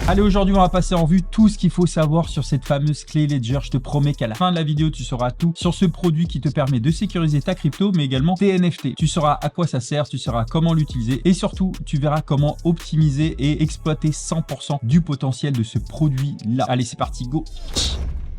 Allez, aujourd'hui, on va passer en vue tout ce qu'il faut savoir sur cette fameuse clé Ledger. Je te promets qu'à la fin de la vidéo, tu sauras tout sur ce produit qui te permet de sécuriser ta crypto, mais également tes NFT. Tu sauras à quoi ça sert, tu sauras comment l'utiliser et surtout, tu verras comment optimiser et exploiter 100% du potentiel de ce produit-là. Allez, c'est parti, go!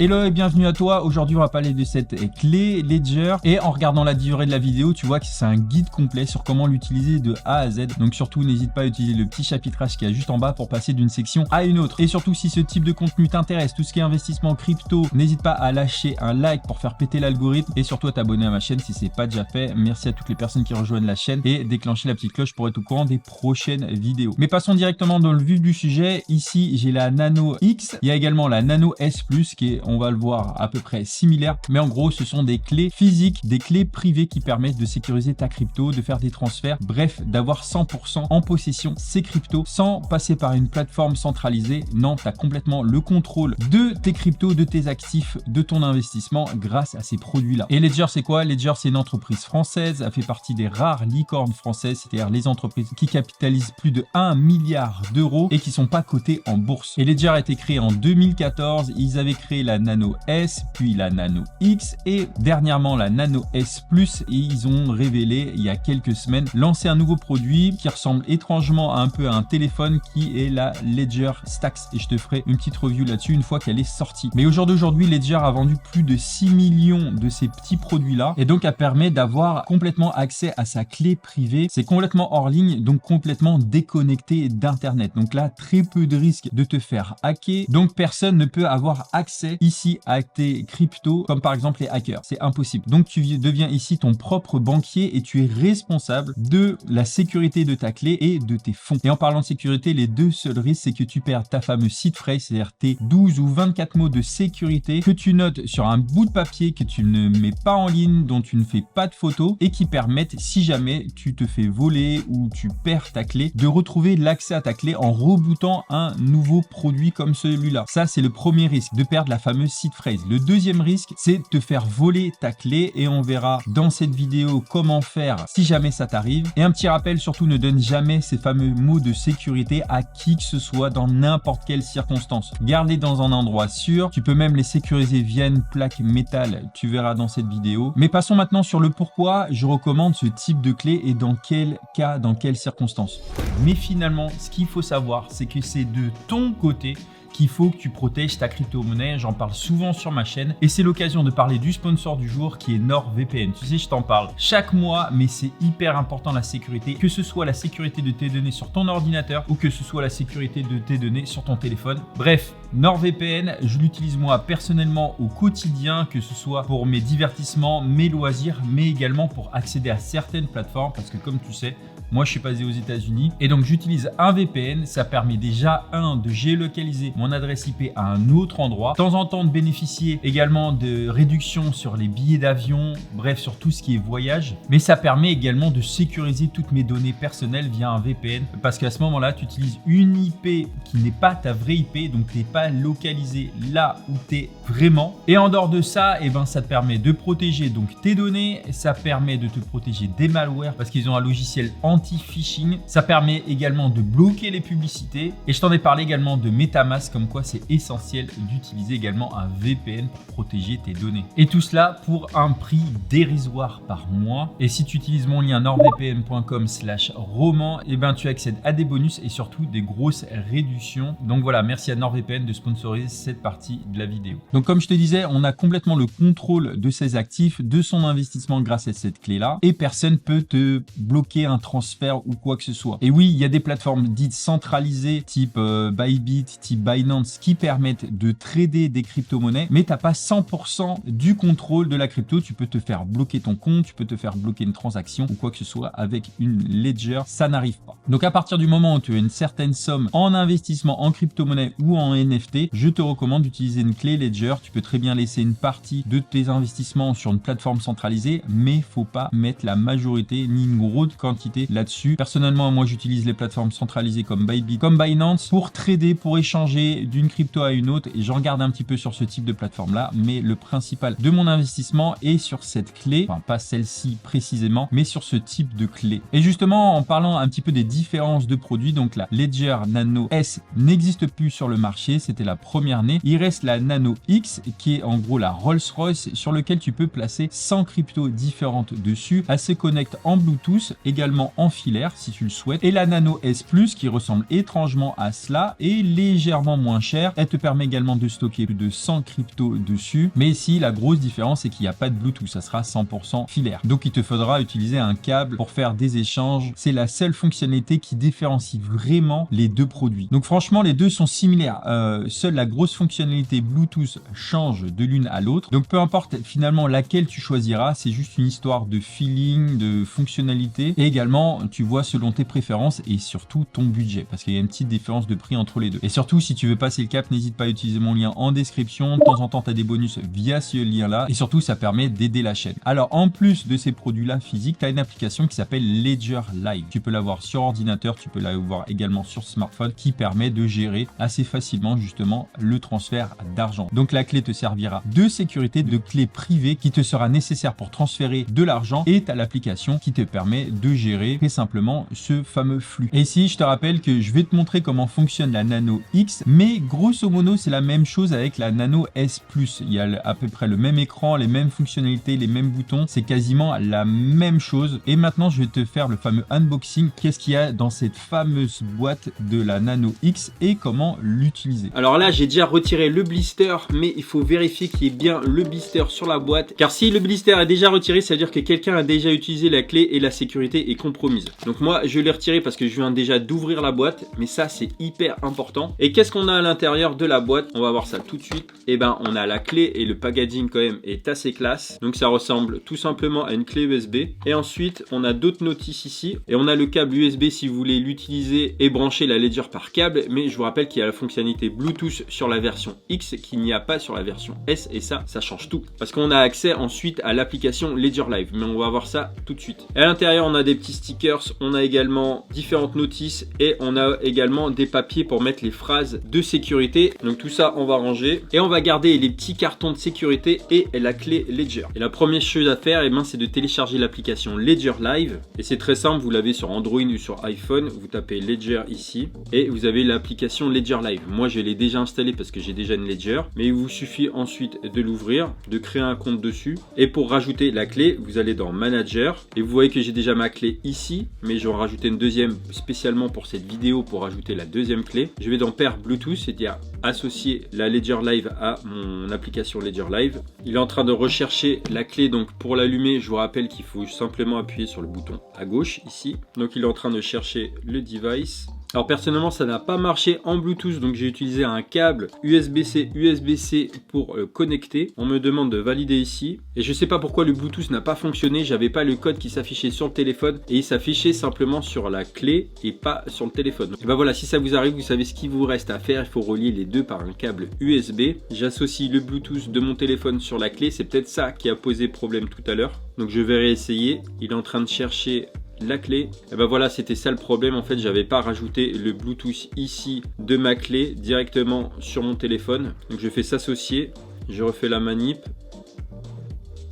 Hello et bienvenue à toi. Aujourd'hui, on va parler de cette clé Ledger et en regardant la durée de la vidéo, tu vois que c'est un guide complet sur comment l'utiliser de A à Z. Donc surtout, n'hésite pas à utiliser le petit chapitrage qui est juste en bas pour passer d'une section à une autre. Et surtout, si ce type de contenu t'intéresse, tout ce qui est investissement crypto, n'hésite pas à lâcher un like pour faire péter l'algorithme et surtout à t'abonner à ma chaîne si c'est pas déjà fait. Merci à toutes les personnes qui rejoignent la chaîne et déclencher la petite cloche pour être au courant des prochaines vidéos. Mais passons directement dans le vif du sujet. Ici, j'ai la Nano X. Il y a également la Nano S+, qui est, on va le voir, à peu près similaire. Mais en gros, ce sont des clés physiques, des clés privées qui permettent de sécuriser ta crypto, de faire des transferts, bref, d'avoir 100% en possession ces cryptos sans passer par une plateforme centralisée. Non, tu as complètement le contrôle de tes cryptos, de tes actifs, de ton investissement grâce à ces produits-là. Et Ledger, c'est quoi? Ledger, c'est une entreprise française. Elle fait partie des rares licornes françaises, c'est-à-dire les entreprises qui capitalisent plus de 1 milliard d'euros et qui sont pas cotées en bourse. Et Ledger a été créé en 2014. Ils avaient créé la Nano S, puis la Nano X et dernièrement la Nano S+, et ils ont révélé il y a quelques semaines lancer un nouveau produit qui ressemble étrangement un peu à un téléphone qui est la Ledger Stax et je te ferai une petite review là-dessus une fois qu'elle est sortie. Mais au jour d'aujourd'hui, Ledger a vendu plus de 6 millions de ces petits produits-là et donc elle permet d'avoir complètement accès à sa clé privée. C'est complètement hors ligne, donc complètement déconnecté d'internet. Donc là, très peu de risques de te faire hacker. Donc personne ne peut avoir accès ici à tes cryptos, comme par exemple les hackers. C'est impossible. Donc tu deviens ici ton propre banquier et tu es responsable de la sécurité de ta clé et de tes fonds. Et en parlant de sécurité, les deux seuls risques, c'est que tu perds ta fameuse seed phrase, c'est-à-dire tes 12 ou 24 mots de sécurité que tu notes sur un bout de papier que tu ne mets pas en ligne, dont tu ne fais pas de photos et qui permettent, si jamais tu te fais voler ou tu perds ta clé, de retrouver l'accès à ta clé en rebootant un nouveau produit comme celui-là. Ça, c'est le premier risque, de perdre la fameuse seed phrase. Le deuxième risque, c'est de te faire voler ta clé et on verra dans cette vidéo comment faire si jamais ça t'arrive. Et un petit rappel, surtout ne donne jamais ces fameux mots de sécurité à qui que ce soit dans n'importe quelle circonstance. Garde-les dans un endroit sûr. Tu peux même les sécuriser via une plaque métal. Tu verras dans cette vidéo. Mais passons maintenant sur le pourquoi je recommande ce type de clé et dans quel cas, dans quelles circonstances. Mais finalement, ce qu'il faut savoir, c'est que c'est de ton côté qu'il faut que tu protèges ta crypto-monnaie. J'en parle souvent sur ma chaîne et c'est l'occasion de parler du sponsor du jour qui est NordVPN. Tu sais, je t'en parle chaque mois, mais c'est hyper important la sécurité, que ce soit la sécurité de tes données sur ton ordinateur ou que ce soit la sécurité de tes données sur ton téléphone. Bref, NordVPN, je l'utilise moi personnellement au quotidien, que ce soit pour mes divertissements, mes loisirs, mais également pour accéder à certaines plateformes parce que comme tu sais, moi, je suis basé aux États-Unis et donc j'utilise un VPN. Ça permet déjà, de géolocaliser mon adresse IP à un autre endroit. De temps en temps, de bénéficier également de réductions sur les billets d'avion, bref, sur tout ce qui est voyage. Mais ça permet également de sécuriser toutes mes données personnelles via un VPN parce qu'à ce moment-là, tu utilises une IP qui n'est pas ta vraie IP, donc tu n'es pas localisé là où tu es vraiment. Et en dehors de ça, ça te permet de protéger donc tes données. Ça permet de te protéger des malwares parce qu'ils ont un logiciel anti-phishing. Ça permet également de bloquer les publicités et je t'en ai parlé également de MetaMask, comme quoi c'est essentiel d'utiliser également un VPN pour protéger tes données. Et tout cela pour un prix dérisoire par mois. Et si tu utilises mon lien nordvpn.com/roman, tu accèdes à des bonus et surtout des grosses réductions. Donc voilà, merci à NordVPN de sponsoriser cette partie de la vidéo. Donc comme je te disais, on a complètement le contrôle de ses actifs, de son investissement grâce à cette clé-là et personne peut te bloquer un transfert ou quoi que ce soit. Et oui, il y a des plateformes dites centralisées type Bybit, type Binance qui permettent de trader des crypto-monnaies, mais tu n'as pas 100% du contrôle de la crypto. Tu peux te faire bloquer ton compte, tu peux te faire bloquer une transaction ou quoi que ce soit avec une Ledger. Ça n'arrive pas. Donc à partir du moment où tu as une certaine somme en investissement en crypto-monnaie ou en NFT, je te recommande d'utiliser une clé Ledger. Tu peux très bien laisser une partie de tes investissements sur une plateforme centralisée, mais faut pas mettre la majorité ni une grosse quantité là-dessus. Personnellement, moi, j'utilise les plateformes centralisées comme Bybit, comme Binance pour trader, pour échanger clé d'une crypto à une autre et je regarde un petit peu sur ce type de plateforme là, mais le principal de mon investissement est sur cette clé, enfin pas celle-ci précisément, mais sur ce type de clé. Et justement, en parlant un petit peu des différences de produits, donc la Ledger Nano S n'existe plus sur le marché, c'était la première née. Il reste la Nano X qui est en gros la Rolls-Royce sur lequel tu peux placer 100 cryptos différentes dessus. Elle se connecte en Bluetooth, également en filaire si tu le souhaites. Et la Nano S Plus qui ressemble étrangement à cela est légèrement moins chère. Elle te permet également de stocker plus de 100 cryptos dessus. Mais ici, la grosse différence c'est qu'il n'y a pas de Bluetooth, ça sera 100% filaire. Donc il te faudra utiliser un câble pour faire des échanges. C'est la seule fonctionnalité qui différencie vraiment les deux produits. Donc franchement, les deux sont similaires. Seule la grosse fonctionnalité Bluetooth change de l'une à l'autre. Donc peu importe finalement laquelle tu choisiras, c'est juste une histoire de feeling, de fonctionnalité. Et également, tu vois selon tes préférences et surtout ton budget, parce qu'il y a une petite différence de prix entre les deux. Et surtout, si tu veux passer le cap, n'hésite pas à utiliser mon lien en description. De temps en temps, tu as des bonus via ce lien-là. Et surtout, ça permet d'aider la chaîne. Alors, en plus de ces produits-là physiques, tu as une application qui s'appelle Ledger Live. Tu peux l'avoir sur ordinateur, tu peux l'avoir également sur smartphone, qui permet de gérer assez facilement justement le transfert d'argent. Donc la clé te servira de sécurité, de clé privée qui te sera nécessaire pour transférer de l'argent, et tu as l'application qui te permet de gérer très simplement ce fameux flux. Et ici, je te rappelle que je vais te montrer comment fonctionne la Nano X, mais grosso modo, c'est la même chose avec la Nano S Plus. Il y a à peu près le même écran, les mêmes fonctionnalités, les mêmes boutons, c'est quasiment la même chose. Et maintenant, je vais te faire le fameux unboxing. Qu'est-ce qu'il y a dans cette fameuse boîte de la Nano X et comment l'utiliser. Alors là, j'ai déjà retiré le blister, mais il faut vérifier qu'il y ait bien le blister sur la boîte, car si le blister est déjà retiré, ça veut dire que quelqu'un a déjà utilisé la clé et la sécurité est compromise. Donc moi, je l'ai retiré parce que je viens déjà d'ouvrir la boîte, mais ça, c'est hyper important. Et qu'est-ce qu'on a à l'intérieur de la boîte? On va voir ça tout de suite. Et ben, on a la clé et le packaging quand même est assez classe. Donc ça ressemble tout simplement à une clé USB. Et ensuite, on a d'autres notices ici. Et on a le câble USB si vous voulez l'utiliser et brancher la Ledger par câble. Mais je vous rappelle qu'il y a la fonctionnalité Bluetooth sur la version X qu'il n'y a pas sur la version S. Et ça change tout. Parce qu'on a accès ensuite à l'application Ledger Live. Mais on va voir ça tout de suite. Et à l'intérieur, on a des petits stickers. On a également différentes notices. Et on a également des papiers pour mettre les phrases de sécurité. Donc tout ça, on va ranger. Et on va garder les petits cartons de sécurité et la clé Ledger. Et la première chose à faire, eh ben, c'est de télécharger l'application Ledger Live. Et c'est très simple, vous l'avez sur Android ou sur iPhone. Vous tapez Ledger ici et vous avez l'application Ledger Live. Moi, je l'ai déjà installée parce que j'ai déjà une Ledger. Mais il vous suffit ensuite de l'ouvrir, de créer un compte dessus. Et pour rajouter la clé, vous allez dans Manager. Et vous voyez que j'ai déjà ma clé ici. Mais je vais en rajouter une deuxième spécialement pour cette vidéo pour rajouter la deuxième clé. Je vais dans Pair Bluetooth, c'est-à-dire associer la Ledger Live à mon application Ledger Live. Il est en train de rechercher la clé, donc pour l'allumer, je vous rappelle qu'il faut simplement appuyer sur le bouton à gauche ici. Donc il est en train de chercher le device. Alors personnellement, ça n'a pas marché en Bluetooth, donc j'ai utilisé un câble USB-C, USB-C pour connecter. On me demande de valider ici. Et je ne sais pas pourquoi le Bluetooth n'a pas fonctionné. J'avais pas le code qui s'affichait sur le téléphone et il s'affichait simplement sur la clé et pas sur le téléphone. Et ben voilà, si ça vous arrive, vous savez ce qu'il vous reste à faire. Il faut relier les deux par un câble USB. J'associe le Bluetooth de mon téléphone sur la clé. C'est peut-être ça qui a posé problème tout à l'heure. Donc je vais réessayer. Il est en train de chercher la clé. Et ben voilà, c'était ça le problème. En fait, j'avais pas rajouté le Bluetooth ici de ma clé directement sur mon téléphone. Donc je fais s'associer, je refais la manip.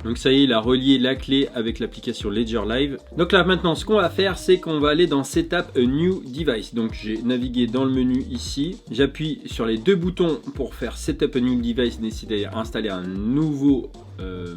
Donc ça y est, il a relié la clé avec l'application Ledger Live. Donc là maintenant, ce qu'on va faire, c'est qu'on va aller dans Setup a New Device. Donc j'ai navigué dans le menu ici. J'appuie sur les deux boutons pour faire Setup a New Device, c'est-à-dire installer un nouveau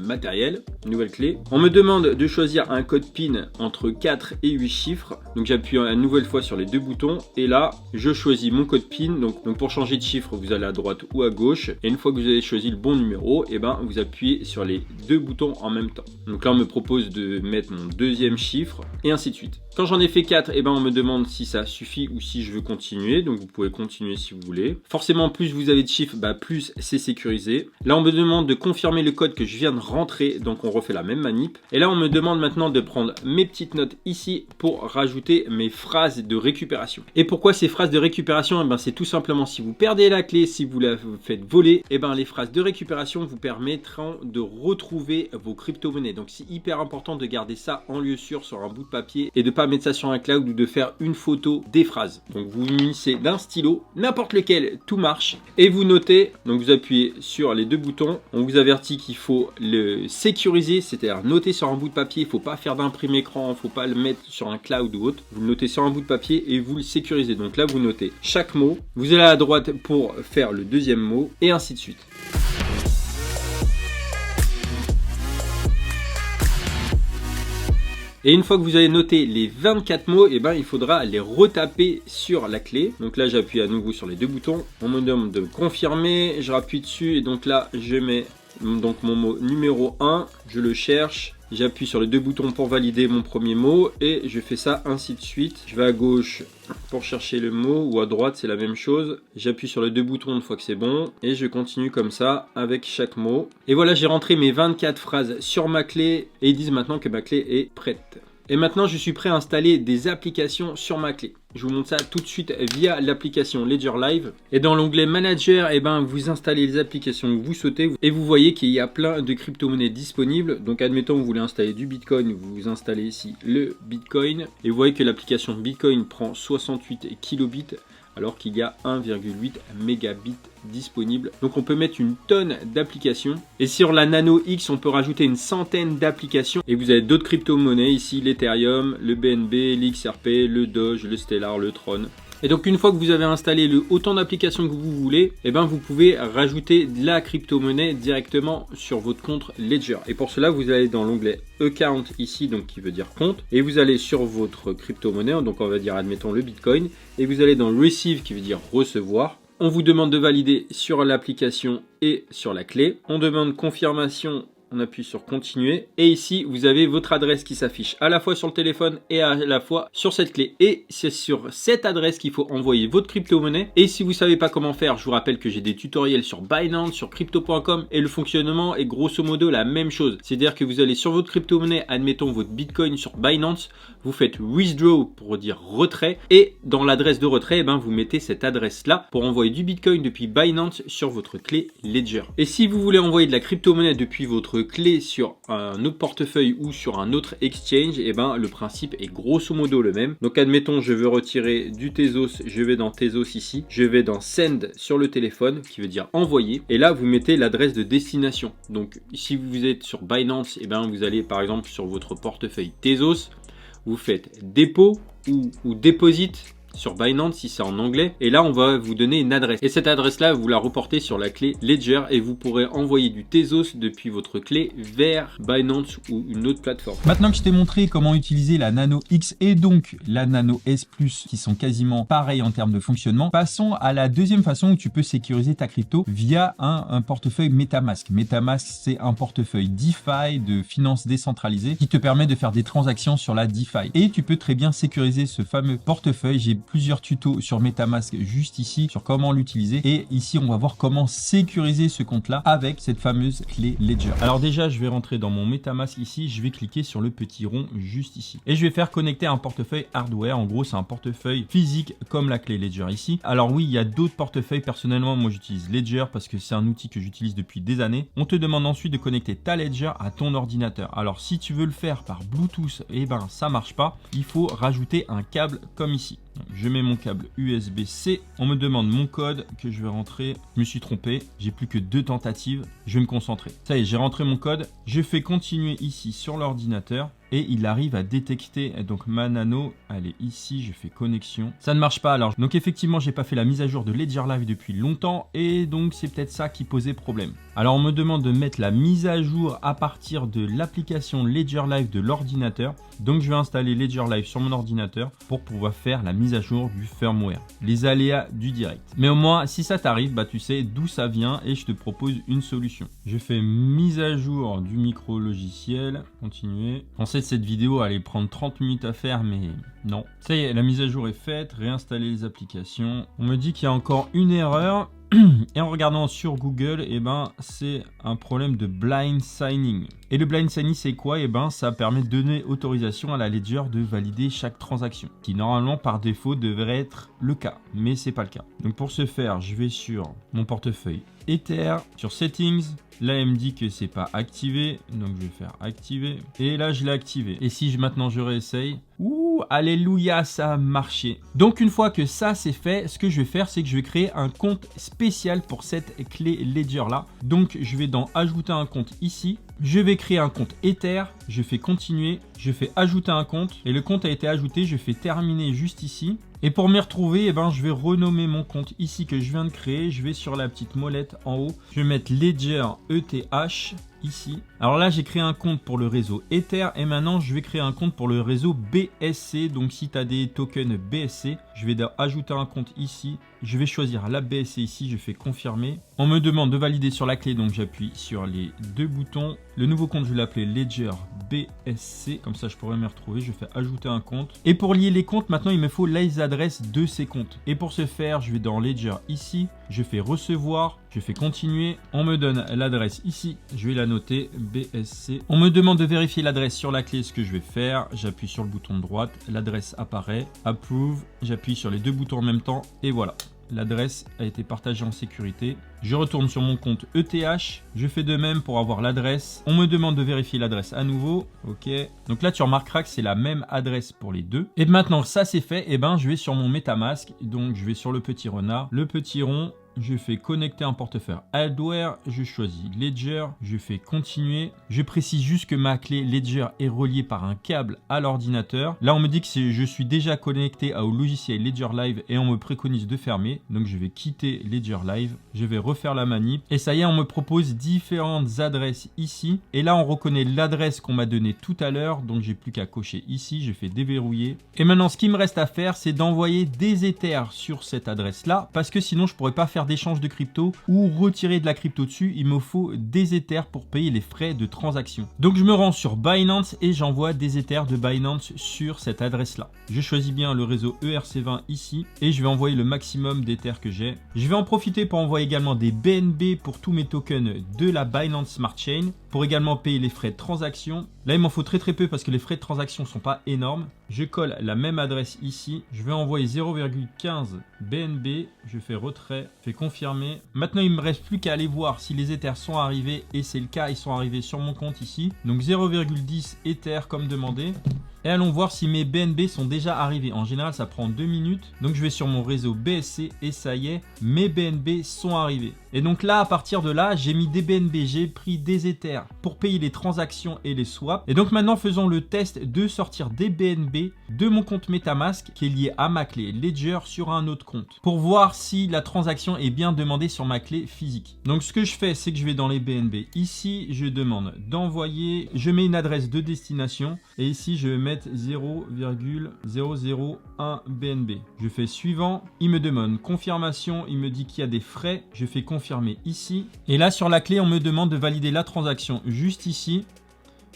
matériel, nouvelle clé. On me demande de choisir un code PIN entre 4 et 8 chiffres. Donc j'appuie une nouvelle fois sur les deux boutons et là je choisis mon code PIN. Donc pour changer de chiffre, vous allez à droite ou à gauche. Et une fois que vous avez choisi le bon numéro, et ben vous appuyez sur les deux boutons en même temps. Donc là on me propose de mettre mon deuxième chiffre et ainsi de suite. Quand j'en ai fait 4, et ben on me demande si ça suffit ou si je veux continuer. Donc vous pouvez continuer si vous voulez. Forcément, plus vous avez de chiffres, plus c'est sécurisé. Là on me demande de confirmer le code que je viens de rentrer. Donc on refait la même manip. Et là on me demande maintenant de prendre mes petites notes ici pour rajouter mes phrases de récupération. Et pourquoi ces phrases de récupération? Eh ben, c'est tout simplement si vous perdez la clé, si vous la faites voler, eh ben, les phrases de récupération vous permettront de retrouver vos crypto-monnaies. Donc c'est hyper important de garder ça en lieu sûr sur un bout de papier et de pas mettre ça sur un cloud ou de faire une photo des phrases. Donc vous munissez d'un stylo, n'importe lequel, tout marche, et vous notez. Donc vous appuyez sur les deux boutons. On vous avertit qu'il faut le sécuriser, c'est-à-dire noter sur un bout de papier. Il ne faut pas faire d'imprime écran, il ne faut pas le mettre sur un cloud ou autre. Vous le notez sur un bout de papier et vous le sécurisez. Donc là vous notez chaque mot. Vous allez à droite pour faire le deuxième mot et ainsi de suite. Et une fois que vous avez noté les 24 mots, eh ben, il faudra les retaper sur la clé. Donc là, j'appuie à nouveau sur les deux boutons. On me demande de confirmer. Je rappuie dessus et donc là, je mets donc mon mot numéro 1. Je le cherche. J'appuie sur les deux boutons pour valider mon premier mot et je fais ça ainsi de suite. Je vais à gauche pour chercher le mot ou à droite, c'est la même chose. J'appuie sur les deux boutons une fois que c'est bon et je continue comme ça avec chaque mot. Et voilà, j'ai rentré mes 24 phrases sur ma clé et ils disent maintenant que ma clé est prête. Et maintenant, je suis prêt à installer des applications sur ma clé. Je vous montre ça tout de suite via l'application Ledger Live. Et dans l'onglet Manager, eh ben, vous installez les applications que vous souhaitez. Et vous voyez qu'il y a plein de crypto-monnaies disponibles. Donc admettons, vous voulez installer du Bitcoin. Vous installez ici le Bitcoin. Et vous voyez que l'application Bitcoin prend 68 kilobits. Alors qu'il y a 1,8 mégabits disponible. Donc on peut mettre une tonne d'applications. Et sur la Nano X, on peut rajouter une centaine d'applications. Et vous avez d'autres crypto-monnaies ici, l'Ethereum, le BNB, l'XRP, le Doge, le Stellar, le Tron. Et donc une fois que vous avez installé autant d'applications que vous voulez, eh ben vous pouvez rajouter de la crypto-monnaie directement sur votre compte Ledger. Et pour cela, vous allez dans l'onglet Account ici, donc qui veut dire compte, et vous allez sur votre crypto-monnaie, donc on va dire admettons le Bitcoin, et vous allez dans Receive qui veut dire recevoir. On vous demande de valider sur l'application et sur la clé. On demande confirmation. On appuie sur continuer et ici vous avez votre adresse qui s'affiche à la fois sur le téléphone et à la fois sur cette clé, et c'est sur cette adresse qu'il faut envoyer votre crypto-monnaie. Et si vous savez pas comment faire, je vous rappelle que j'ai des tutoriels sur Binance, sur crypto.com, et le fonctionnement est grosso modo la même chose. C'est-à-dire que vous allez sur votre crypto-monnaie, admettons votre Bitcoin sur Binance, vous faites withdraw pour dire retrait, et dans l'adresse de retrait, eh ben, vous mettez cette adresse là pour envoyer du Bitcoin depuis Binance sur votre clé Ledger. Et si vous voulez envoyer de la crypto-monnaie depuis votre clé sur un autre portefeuille ou sur un autre exchange, et ben le principe est grosso modo le même. Donc admettons, je veux retirer du Tezos, je vais dans Tezos ici, je vais dans Send sur le téléphone qui veut dire envoyer, et là vous mettez l'adresse de destination. Donc si vous êtes sur Binance, et ben vous allez par exemple sur votre portefeuille Tezos, vous faites dépôt ou deposit sur Binance si c'est en anglais, et là on va vous donner une adresse, et cette adresse là vous la reportez sur la clé Ledger et vous pourrez envoyer du Tezos depuis votre clé vers Binance ou une autre plateforme. Maintenant que je t'ai montré comment utiliser la Nano X et donc la Nano S Plus qui sont quasiment pareils en termes de fonctionnement, passons à la deuxième façon où tu peux sécuriser ta crypto via un portefeuille MetaMask. MetaMask, c'est un portefeuille DeFi de finances décentralisées qui te permet de faire des transactions sur la DeFi, et tu peux très bien sécuriser ce fameux portefeuille. J'ai plusieurs tutos sur MetaMask juste ici sur comment l'utiliser, et ici on va voir comment sécuriser ce compte là avec cette fameuse clé Ledger. Alors déjà, je vais rentrer dans mon MetaMask ici, je vais cliquer sur le petit rond juste ici et je vais faire connecter un portefeuille hardware. En gros, c'est un portefeuille physique comme la clé Ledger ici. Alors oui, il y a d'autres portefeuilles. Personnellement, moi j'utilise Ledger parce que c'est un outil que j'utilise depuis des années. On te demande ensuite de connecter ta Ledger à ton ordinateur. Alors si tu veux le faire par Bluetooth, et ben ça marche pas. Il faut rajouter un câble comme ici. Je mets mon câble USB-C, on me demande mon code que je vais rentrer. Je me suis trompé, j'ai plus que 2 tentatives, je vais me concentrer. Ça y est, j'ai rentré mon code, je fais continuer ici sur l'ordinateur et il arrive à détecter donc ma Nano. Elle est ici, je fais connexion. Ça ne marche pas alors. Donc effectivement, j'ai pas fait la mise à jour de Ledger Live depuis longtemps et donc c'est peut-être ça qui posait problème. Alors on me demande de mettre la mise à jour à partir de l'application Ledger Live de l'ordinateur. Donc je vais installer Ledger Live sur mon ordinateur pour pouvoir faire la mise à jour du firmware. Les aléas du direct. Mais au moins, si ça t'arrive, bah tu sais d'où ça vient et je te propose une solution. Je fais mise à jour du micro logiciel. Continuer. En fait, cette vidéo allait prendre 30 minutes à faire, mais non. Ça y est, la mise à jour est faite. Réinstaller les applications. On me dit qu'il y a encore une erreur. Et en regardant sur Google, eh ben, c'est un problème de blind signing. Et le blind signing, c'est quoi? Eh ben, ça permet de donner autorisation à la Ledger de valider chaque transaction, qui normalement par défaut devrait être le cas, mais c'est pas le cas. Donc pour ce faire, je vais sur mon portefeuille Ether, sur Settings. Là, elle me dit que c'est pas activé, donc je vais faire activer. Et là, je l'ai activé. Et si maintenant je réessaye, ouh, alléluia, ça a marché. Donc une fois que ça c'est fait, ce que je vais faire, c'est que je vais créer un compte spécial pour cette clé Ledger là. Donc je vais dans ajouter un compte ici. Je vais créer un compte Ether, je fais continuer, je fais ajouter un compte et le compte a été ajouté, je fais terminer juste ici. Et pour m'y retrouver, eh ben, je vais renommer mon compte ici que je viens de créer. Je vais sur la petite molette en haut. Je vais mettre Ledger ETH ici. Alors là, j'ai créé un compte pour le réseau Ether et maintenant, je vais créer un compte pour le réseau BSC. Donc, si tu as des tokens BSC, je vais ajouter un compte ici. Je vais choisir la BSC ici, je fais confirmer. On me demande de valider sur la clé, donc j'appuie sur les deux boutons. Le nouveau compte, je vais l'appeler Ledger BSC. Comme ça, je pourrais m'y retrouver. Je fais ajouter un compte. Et pour lier les comptes, maintenant, il me faut les adresses de ces comptes. Et pour ce faire, je vais dans Ledger ici. Je fais recevoir. Je fais continuer. On me donne l'adresse ici. Je vais la noter BSC. On me demande de vérifier l'adresse sur la clé. Ce que je vais faire, j'appuie sur le bouton de droite. L'adresse apparaît. Approve. J'appuie sur les deux boutons en même temps. Et voilà. L'adresse a été partagée en sécurité. Je retourne sur mon compte ETH. Je fais de même pour avoir l'adresse. On me demande de vérifier l'adresse à nouveau. Ok. Donc là, tu remarqueras que c'est la même adresse pour les deux. Et maintenant, ça c'est fait. Et ben, je vais sur mon MetaMask. Donc, je vais sur le petit renard. Le petit rond. Je fais connecter un portefeuille hardware, je choisis Ledger, je fais continuer. Je précise juste que ma clé Ledger est reliée par un câble à l'ordinateur. Là, on me dit que je suis déjà connecté au logiciel Ledger Live et on me préconise de fermer. Donc, je vais quitter Ledger Live. Je vais refaire la manip. Et ça y est, on me propose différentes adresses ici. Et là, on reconnaît l'adresse qu'on m'a donnée tout à l'heure. Donc, j'ai plus qu'à cocher ici. Je fais déverrouiller. Et maintenant, ce qui me reste à faire, c'est d'envoyer des Ethers sur cette adresse-là. Parce que sinon, je pourrais pas faire d'échange de crypto ou retirer de la crypto dessus. Il me faut des Ethers pour payer les frais de transaction. Donc, je me rends sur Binance et j'envoie des Ethers de Binance sur cette adresse-là. Je choisis bien le réseau ERC20 ici et je vais envoyer le maximum d'Ethers que j'ai. Je vais en profiter pour envoyer également des BNB pour tous mes tokens de la Binance Smart Chain pour également payer les frais de transaction. Là, il m'en faut très peu parce que les frais de transaction sont pas énormes. Je colle la même adresse ici. Je vais envoyer 0,15 BNB. Je fais retrait, je fais confirmer. Maintenant, il me reste plus qu'à aller voir si les Ethers sont arrivés et c'est le cas, ils sont arrivés sur mon compte ici. Donc 0,10 Ether comme demandé. Et allons voir si mes BNB sont déjà arrivés. En général, ça prend 2 minutes. Donc, je vais sur mon réseau BSC et ça y est, mes BNB sont arrivés. Et donc là, à partir de là, j'ai mis des BNB, j'ai pris des Ethers pour payer les transactions et les swaps. Et donc maintenant, faisons le test de sortir des BNB de mon compte MetaMask qui est lié à ma clé Ledger sur un autre compte pour voir si la transaction est bien demandée sur ma clé physique. Donc, ce que je fais, c'est que je vais dans les BNB. Ici, je demande d'envoyer, je mets une adresse de destination et ici, je vais mettre 0,001 BNB. Je fais suivant. Il me demande confirmation. Il me dit qu'il y a des frais. Je fais confirmer ici. Et là, sur la clé, on me demande de valider la transaction juste ici.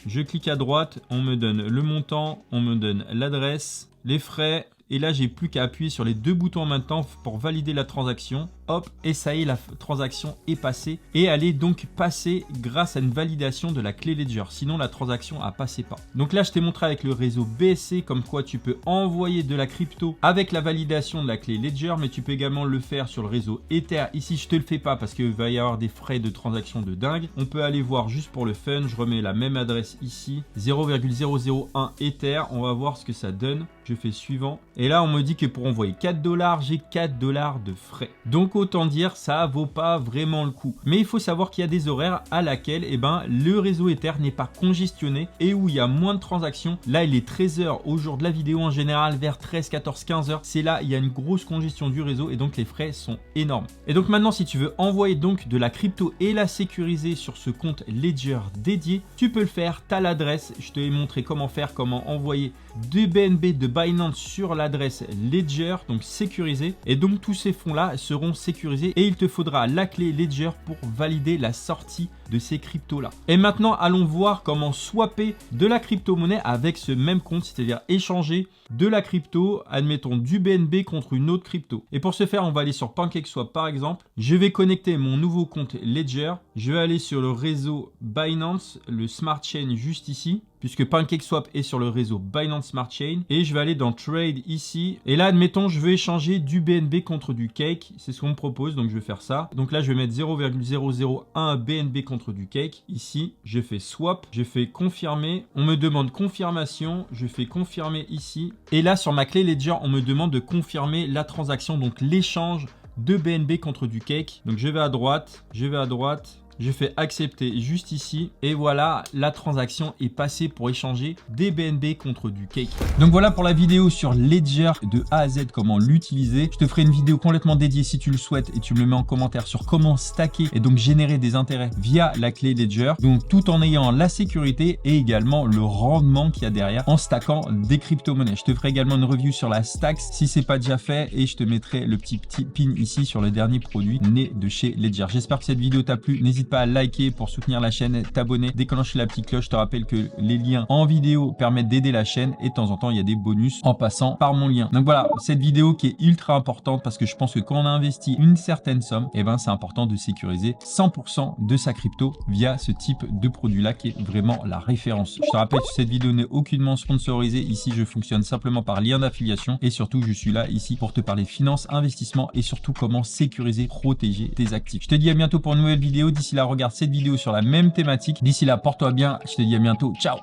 Je clique à droite. On me donne le montant. On me donne l'adresse, les frais. Et là, j'ai plus qu'à appuyer sur les deux boutons maintenant pour valider la transaction. Hop, et ça y est, la transaction est passée. Et elle est donc passée grâce à une validation de la clé Ledger. Sinon, la transaction ne passait pas. Donc là, je t'ai montré avec le réseau BSC comme quoi tu peux envoyer de la crypto avec la validation de la clé Ledger. Mais tu peux également le faire sur le réseau Ether. Ici, je te le fais pas parce qu'il va y avoir des frais de transaction de dingue. On peut aller voir juste pour le fun. Je remets la même adresse ici. 0,001 Ether. On va voir ce que ça donne. Je fais suivant. Et là, on me dit que pour envoyer 4 $, j'ai 4 $ de frais. Donc, autant dire, ça vaut pas vraiment le coup. Mais il faut savoir qu'il y a des horaires à laquelle le réseau Ether n'est pas congestionné et où il y a moins de transactions. Là, il est 13h au jour de la vidéo en général, vers 13, 14, 15h. C'est là, il y a une grosse congestion du réseau et donc les frais sont énormes. Et donc maintenant, si tu veux envoyer donc de la crypto et la sécuriser sur ce compte Ledger dédié, tu peux le faire. Tu as l'adresse. Je te ai montré comment faire, comment envoyer des BNB de Binance sur l'adresse Ledger, donc sécurisée. Et donc tous ces fonds-là seront sécurisé et il te faudra la clé Ledger pour valider la sortie de ces cryptos-là. Et maintenant, allons voir comment swapper de la crypto-monnaie avec ce même compte, c'est-à-dire échanger de la crypto, admettons du BNB contre une autre crypto. Et pour ce faire, on va aller sur PancakeSwap par exemple. Je vais connecter mon nouveau compte Ledger. Je vais aller sur le réseau Binance, le Smart Chain juste ici, puisque PancakeSwap est sur le réseau Binance Smart Chain. Et je vais aller dans Trade ici. Et là, admettons, je veux échanger du BNB contre du Cake. C'est ce qu'on me propose, donc je vais faire ça. Donc là, je vais mettre 0,001 BNB contre du Cake. Ici, je fais Swap, je fais confirmer. On me demande confirmation, je fais confirmer ici. Et là, sur ma clé Ledger, on me demande de confirmer la transaction, donc l'échange de BNB contre du Cake. Donc je vais à droite, je fais accepter juste ici et voilà, la transaction est passée pour échanger des BNB contre du Cake. Donc voilà pour la vidéo sur Ledger de A à Z, comment l'utiliser. Je te ferai une vidéo complètement dédiée si tu le souhaites et tu me le mets en commentaire sur comment stacker et donc générer des intérêts via la clé Ledger. Donc tout en ayant la sécurité et également le rendement qu'il y a derrière en stackant des crypto-monnaies. Je te ferai également une review sur la Stacks si c'est pas déjà fait et je te mettrai le petit pin ici sur le dernier produit né de chez Ledger. J'espère que cette vidéo t'a plu. N'hésite pas à liker pour soutenir la chaîne, t'abonner, déclencher la petite cloche. Je te rappelle que les liens en vidéo permettent d'aider la chaîne et de temps en temps il y a des bonus en passant par mon lien. Donc voilà, cette vidéo qui est ultra importante parce que je pense que quand on a investi une certaine somme, et ben c'est important de sécuriser 100% de sa crypto via ce type de produit là qui est vraiment la référence. Je te rappelle que cette vidéo n'est aucunement sponsorisée. Ici je fonctionne simplement par lien d'affiliation et surtout je suis là ici pour te parler finance, investissement et surtout comment sécuriser, protéger tes actifs. Je te dis à bientôt pour une nouvelle vidéo. D'ici là, regarde cette vidéo sur la même thématique. D'ici là, porte-toi bien. Je te dis à bientôt. Ciao.